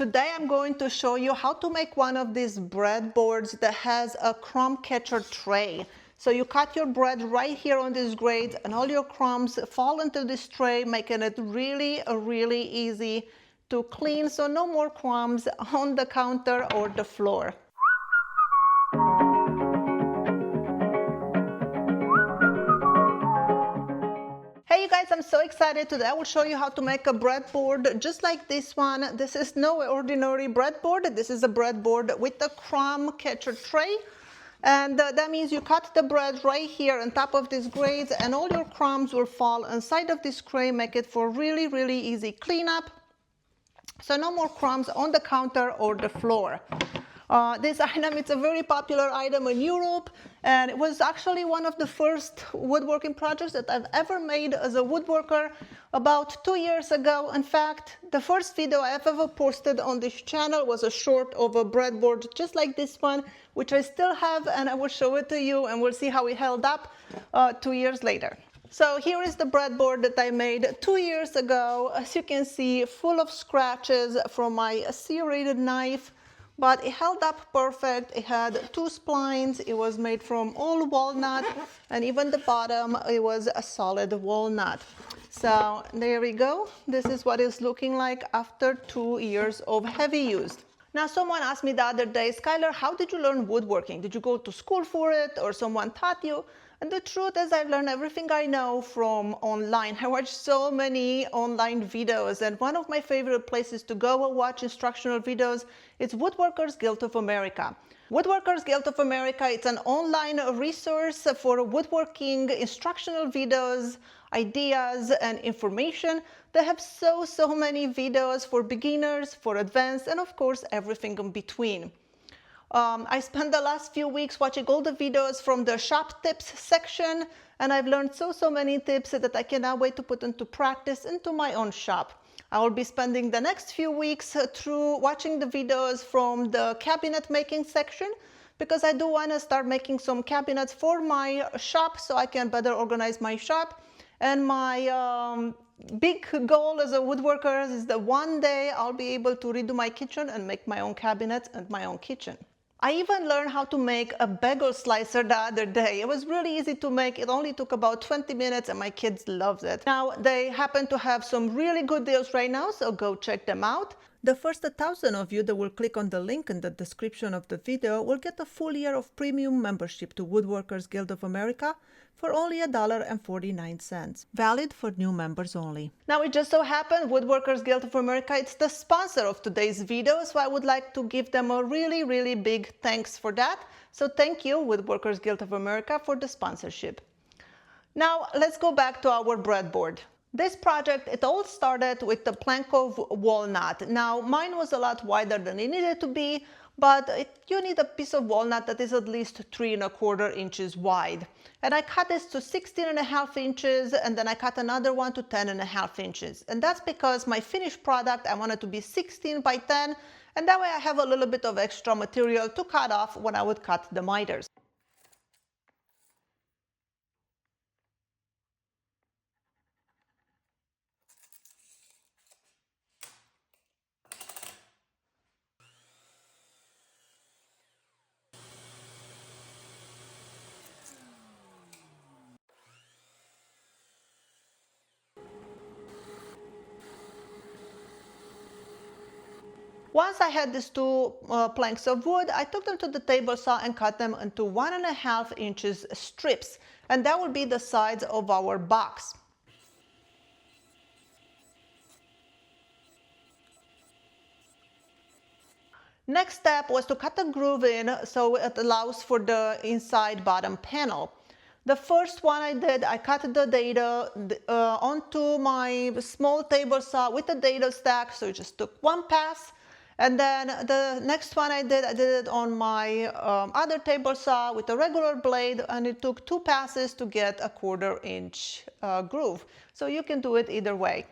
Today I'm going to show you how to make one of these bread boards that has a crumb catcher tray. So you cut your bread right here on this grate and all your crumbs fall into this tray, making it really easy to clean, so no more crumbs on the counter or the floor. Hey you guys, I'm so excited. Today I will show you how to make a breadboard just like this one. This is no ordinary breadboard. This is a breadboard with a crumb catcher tray. And that means you cut the bread right here on top of this grate and all your crumbs will fall inside of this tray, make it for really easy cleanup. So no more crumbs on the counter or the floor. This item, it's a very popular item in Europe, and it was actually one of the first woodworking projects that I've ever made as a woodworker about 2 years ago. In fact, the first video I've ever posted on this channel was a short of a breadboard just like this one, which I still have, and I will show it to you and we'll see how it held up 2 years later. So here is the breadboard that I made 2 years ago. As you can see, full of scratches from my serrated knife, but it held up perfect. It had 2 splines. It was made from all walnut, and even the bottom, it was a solid walnut. So there we go. This is what it's looking like after 2 years of heavy use. Now, someone asked me the other day, Skylar, how did you learn woodworking? Did you go to school for it or someone taught you? And the truth is I've learned everything I know from online. I watched so many online videos, and one of my favorite places to go and watch instructional videos is Woodworkers Guild of America. Woodworkers Guild of America, it's an online resource for woodworking instructional videos, ideas, and information. They have so many videos for beginners, for advanced, and of course everything in between. I spent the last few weeks watching all the videos from the shop tips section, and I've learned so many tips that I cannot wait to put into practice into my own shop. I will be spending the next few weeks through watching the videos from the cabinet making section, because I do want to start making some cabinets for my shop so I can better organize my shop. And my big goal as a woodworker is that one day I'll be able to redo my kitchen and make my own cabinets and my own kitchen. I even learned how to make a bagel slicer the other day. It was really easy to make. It only took about 20 minutes and my kids loved it. Now, they happen to have some really good deals right now, so go check them out. The first 1,000 of you that will click on the link in the description of the video will get a full year of premium membership to Woodworkers Guild of America for only $1.49. Valid for new members only. Now, it just so happened Woodworkers Guild of America, it's the sponsor of today's video, so I would like to give them a really big thanks for that. So thank you, Woodworkers Guild of America, for the sponsorship. Now, let's go back to our breadboard. This project, it all started with the plank of walnut. Now, mine was a lot wider than it needed to be, but you need a piece of walnut that is at least 3¼ inches wide. And I cut this to 16½ inches, and then I cut another one to 10½ inches. And that's because my finished product, I wanted to be 16 by 10, and that way I have a little bit of extra material to cut off when I would cut the miters. Once I had these 2 planks of wood, I took them to the table saw and cut them into 1½ inches strips, and that would be the size of our box. Next step was to cut a groove in so it allows for the inside bottom panel. The first one I did, I cut the dado onto my small table saw with a dado stack, so it just took 1 pass. And then the next one I did it on my other table saw with a regular blade, and it took 2 passes to get a 1/4 inch groove. So you can do it either way.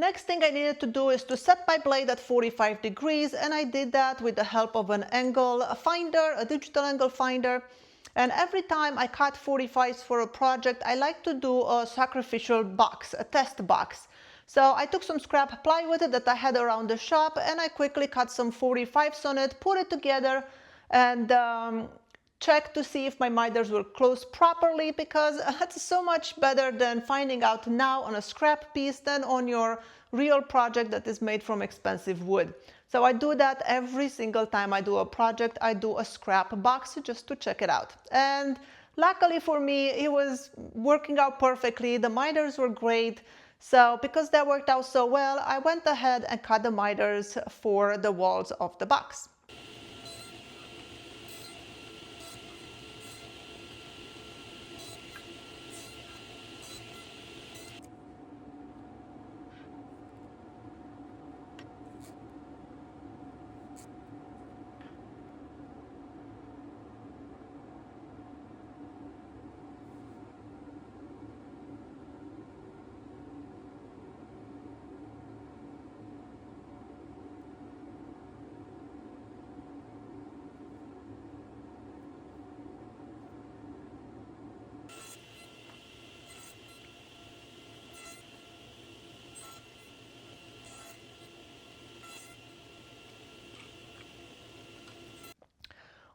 Next thing I needed to do is to set my blade at 45 degrees, and I did that with the help of an angle finder, a digital angle finder. And every time I cut 45s for a project, I like to do a sacrificial box, a test box. So I took some scrap plywood that I had around the shop, and I quickly cut some 45s on it, put it together, and check to see if my miters were closed properly, because that's so much better than finding out now on a scrap piece than on your real project that is made from expensive wood. So I do that every single time I do a project. I do a scrap box just to check it out. And luckily for me, it was working out perfectly. The miters were great. So because that worked out so well, I went ahead and cut the miters for the walls of the box.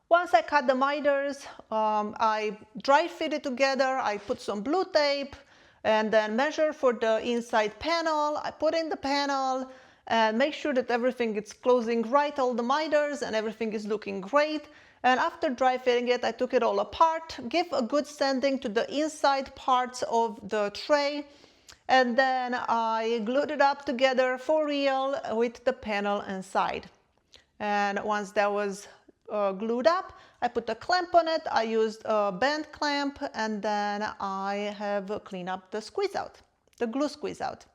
Once I cut the miters, I dry fit it together. I put some blue tape and then measure for the inside panel. I put in the panel and make sure that everything is closing right, all the miters, and everything is looking great. And after dry fitting it, I took it all apart, give a good sanding to the inside parts of the tray, and then I glued it up together for real with the panel inside. And once that was glued up, I put a clamp on it. I used a band clamp, and then I have cleaned up the squeeze out, the glue squeeze out.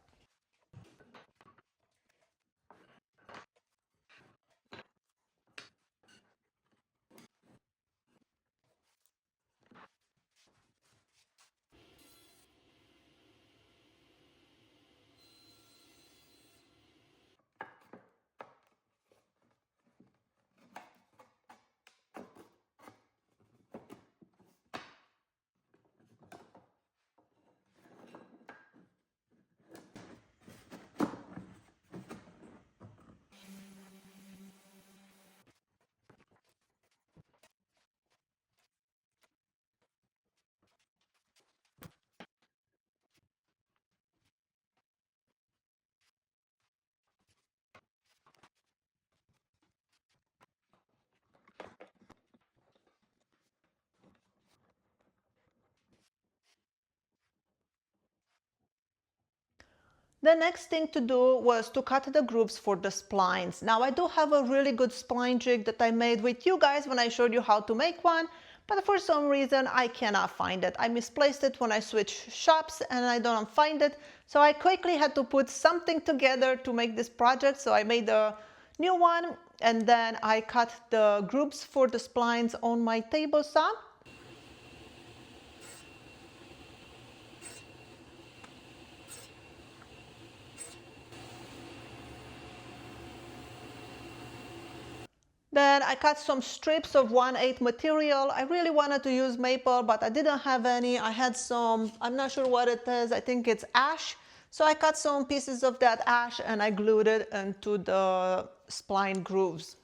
The next thing to do was to cut the grooves for the splines. Now I do have a really good spline jig that I made with you guys when I showed you how to make one, but for some reason I cannot find it. I misplaced it when I switched shops and I don't find it. So I quickly had to put something together to make this project. So I made a new one, and then I cut the grooves for the splines on my table saw. Then I cut some strips of 1/8 material. I really wanted to use maple, but I didn't have any. I had some, I'm not sure what it is. I think it's ash. So I cut some pieces of that ash and I glued it into the spline grooves.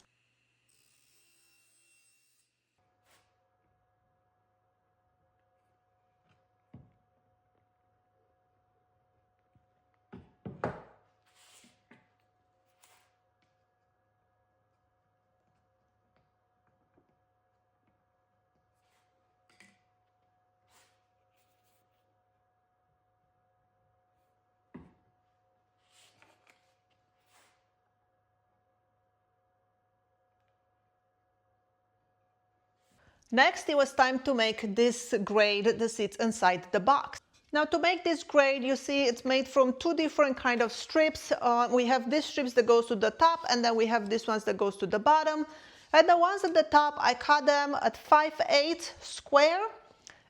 Next, it was time to make this grate that sits inside the box. Now to make this grate, you see it's made from two different kind of strips. We have these strips that goes to the top, and then we have these ones that goes to the bottom. And the ones at the top, I cut them at 5/8 square.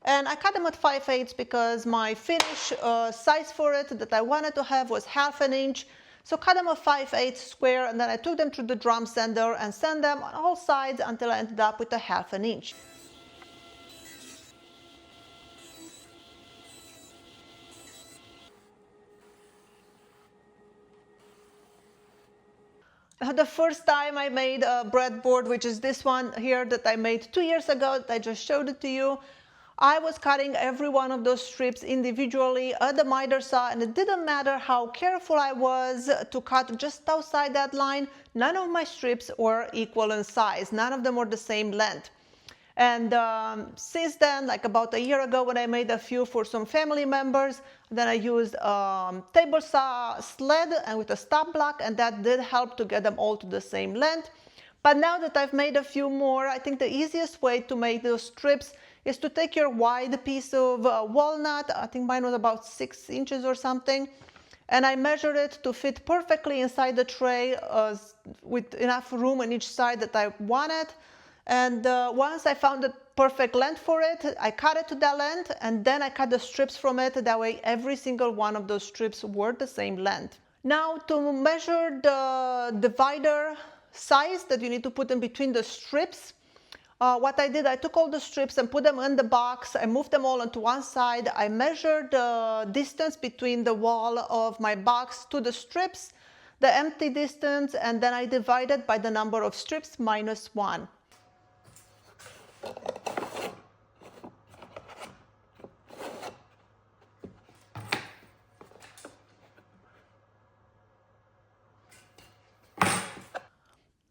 And I cut them at 5/8 because my finish size for it that I wanted to have was 1/2 inch. So cut them at 5/8 square, and then I took them through the drum sander and sand them on all sides until I ended up with a 1/2 inch. The first time I made a breadboard, which is this one here that I made 2 years ago, that I just showed it to you, I was cutting every one of those strips individually at the miter saw, and it didn't matter how careful I was to cut just outside that line, none of my strips were equal in size, none of them were the same length. And since then, like about a year ago when I made a few for some family members, then I used table saw sled and with a stop block, and that did help to get them all to the same length. But now that I've made a few more, I think the easiest way to make those strips is to take your wide piece of walnut, I think mine was about 6 inches or something, and I measured it to fit perfectly inside the tray with enough room on each side that I wanted. And once I found the perfect length for it, I cut it to that length, and then I cut the strips from it. That way every single one of those strips were the same length. Now to measure the divider size that you need to put in between the strips, what I did, I took all the strips and put them in the box. I moved them all onto one side. I measured the distance between the wall of my box to the strips, the empty distance, and then I divided by the number of strips minus 1.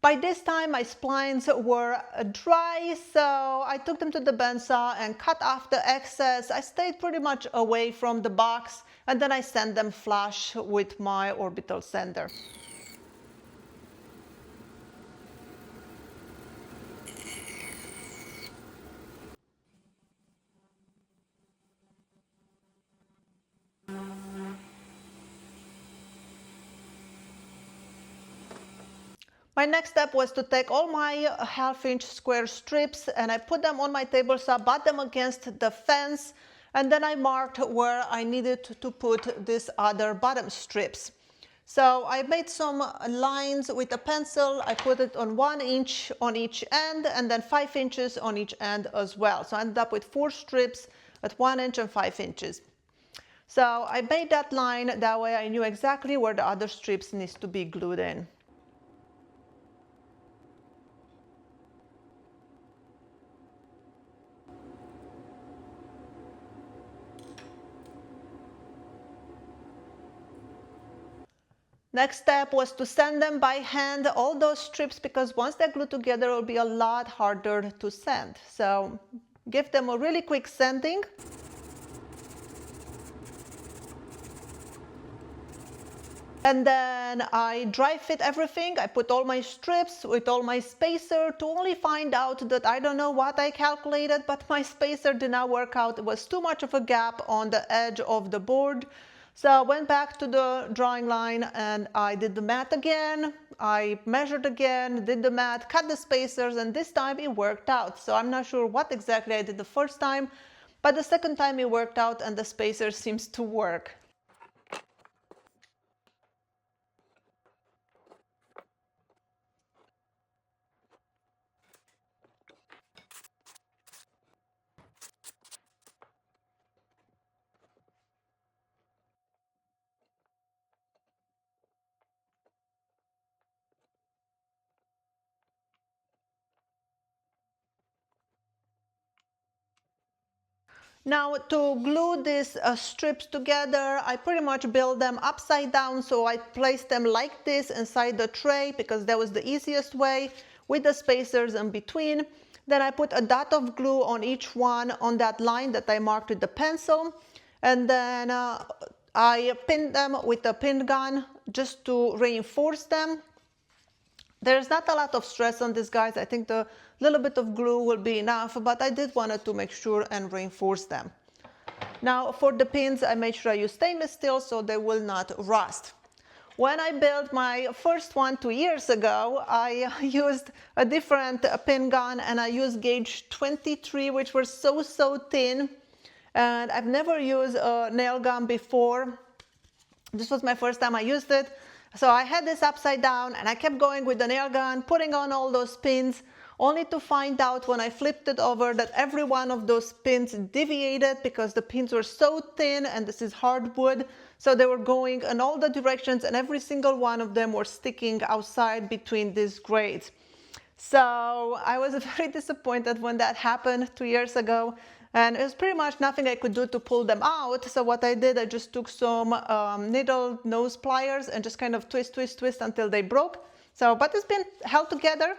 By this time my splines were dry, so I took them to the bandsaw and cut off the excess. I stayed pretty much away from the box, and then I sand them flush with my orbital sander. My next step was to take all my 1/2 inch square strips and I put them on my table saw, butt them against the fence, and then I marked where I needed to put these other bottom strips. So I made some lines with a pencil. I put it on 1 inch on each end and then 5 inches on each end as well. So I ended up with 4 strips at 1 inch and 5 inches. So I made that line, that way I knew exactly where the other strips needs to be glued in. Next step was to sand them by hand, all those strips, because once they're glued together, it will be a lot harder to sand. So give them a really quick sanding. And then I dry fit everything. I put all my strips with all my spacer to only find out that I don't know what I calculated, but my spacer did not work out. It was too much of a gap on the edge of the board. So I went back to the drawing line and I did the math again. I measured again, did the math, cut the spacers, and this time it worked out. So I'm not sure what exactly I did the first time, but the second time it worked out and the spacer seems to work. Now to glue these strips together, I pretty much build them upside down, so I placed them like this inside the tray because that was the easiest way with the spacers in between. Then I put a dot of glue on each one on that line that I marked with the pencil, and then I pinned them with a pin gun just to reinforce them. There's not a lot of stress on this, guys. I think the little bit of glue will be enough, but I did want to make sure and reinforce them. Now for the pins, I made sure I use stainless steel so they will not rust. When I built my first one 2 years ago, I used a different pin gun and I used gauge 23, which were so thin. And I've never used a nail gun before. This was my first time I used it. So I had this upside down and I kept going with the nail gun, putting on all those pins, only to find out when I flipped it over that every one of those pins deviated because the pins were so thin, and this is hardwood. So they were going in all the directions and every single one of them were sticking outside between these grates. So I was very disappointed when that happened 2 years ago, and it was pretty much nothing I could do to pull them out. So what I did, I just took some needle nose pliers and just kind of twist until they broke. So, but it's been held together.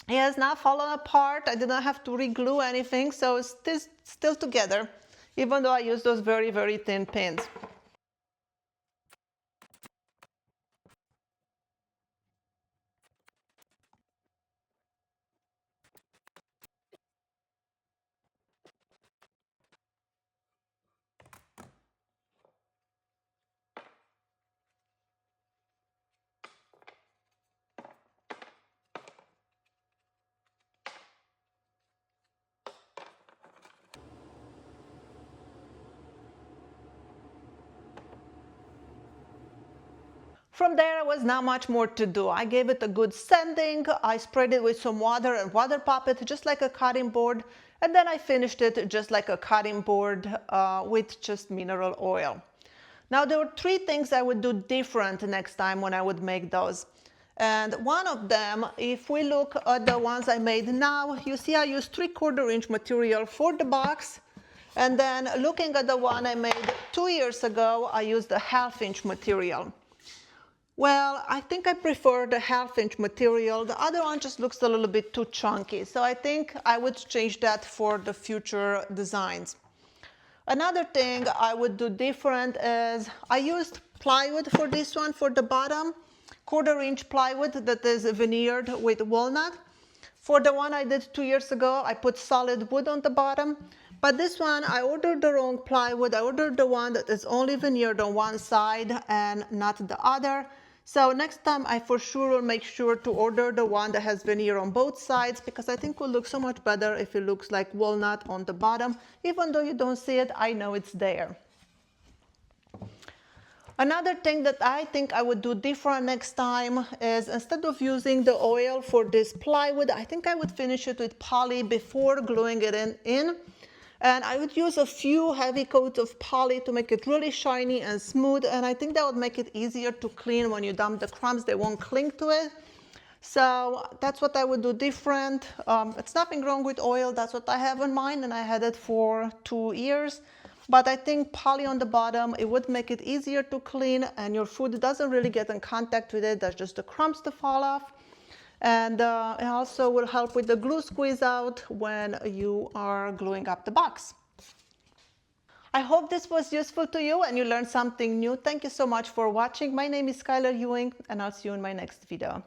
It has not fallen apart. I did not have to re-glue anything, so it's still together, even though I used those very, very thin pins. From there, was not much more to do. I gave it a good sanding. I sprayed it with some water and water puppet, just like a cutting board. And then I finished it just like a cutting board with just mineral oil. Now, there were 3 things I would do different next time when I would make those. And one of them, if we look at the ones I made now, you see I used 3/4 inch material for the box. And then looking at the one I made 2 years ago, I used a 1/2 inch material. Well, I think I prefer the 1/2 inch material. The other one just looks a little bit too chunky. So I think I would change that for the future designs. Another thing I would do different is I used plywood for this one, for the bottom, 1/4 inch plywood that is veneered with walnut. For the one I did 2 years ago, I put solid wood on the bottom. But this one, I ordered the wrong plywood. I ordered the one that is only veneered on one side and not the other. So next time I for sure will make sure to order the one that has veneer on both sides, because I think it will look so much better if it looks like walnut on the bottom. Even though you don't see it, I know it's there. Another thing that I think I would do different next time is, instead of using the oil for this plywood, I think I would finish it with poly before gluing it in. And I would use a few heavy coats of poly to make it really shiny and smooth. And I think that would make it easier to clean when you dump the crumbs. They won't cling to it. So that's what I would do different. It's nothing wrong with oil. That's what I have in mind. And I had it for 2 years. But I think poly on the bottom, it would make it easier to clean. And your food doesn't really get in contact with it. That's just the crumbs to fall off. And it also will help with the glue squeeze out when you are gluing up the box. I hope this was useful to you and you learned something new. Thank you so much for watching. My name is Skylar Ewing, and I'll see you in my next video.